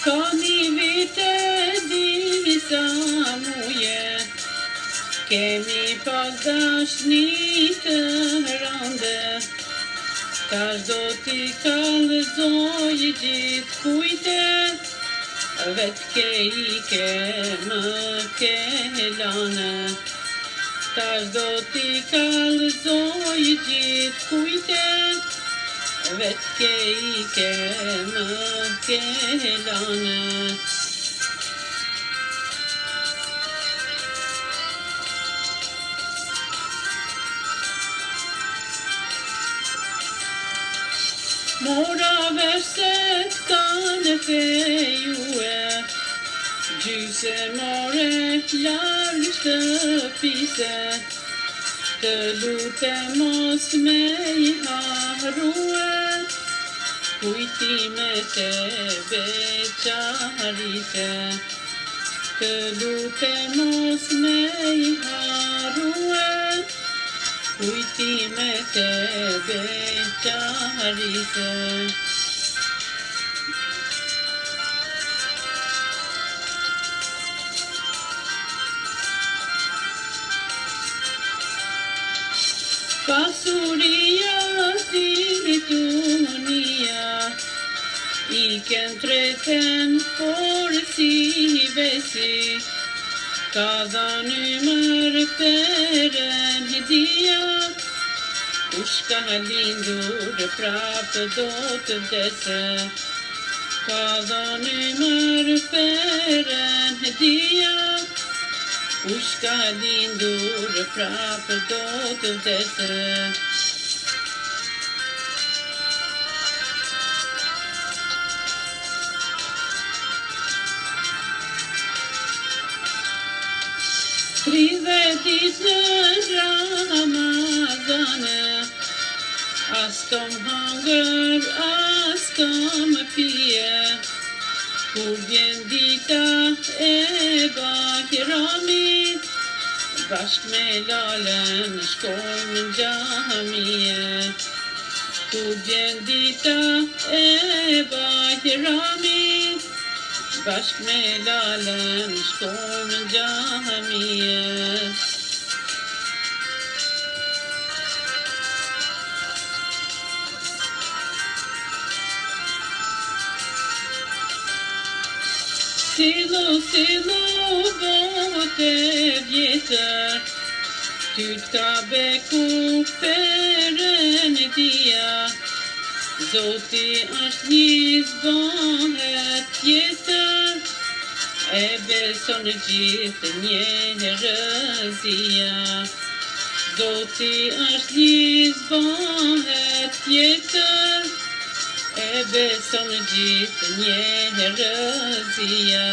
Ka një vite disa muje, kemi pas dashni të rande, tash do t'i kallëzoj gjithë kujtet, vet ke ike më ke lane. Tash do t'i kallëzoj gjithë kujtet, vet ke ike më ke lane. Mora vesh se t'kanë fejue, gjyse more larg shtëpise, të lute mos me I harrue, kujtimet e veçarite. Të lute mos me I harrue, kujtimet e veçarite. Pasuria si tunia, iken treten por si besi, ka dhënë mër peren hedia, kush ka lindur prapë do të vdese. Ka dhënë mër peren hedia, kush ka lindur prapë do të vdese. Trivetit në Ramazane, as kom hangër, as kom pije, kur vjen dita e Bajramit, bashk me Lalen shkojmë në xhamie. Kur vjen dita e Bajramit, bashk me Lalen shkojmë në xhamie. Silo bote vjetër, ty t'ka beku peren tia, Zoti është një zbohet tjetër, e beson gjithë njerëzia. Zoti është një zbohet tjetër, e beson gjithë njerëzia.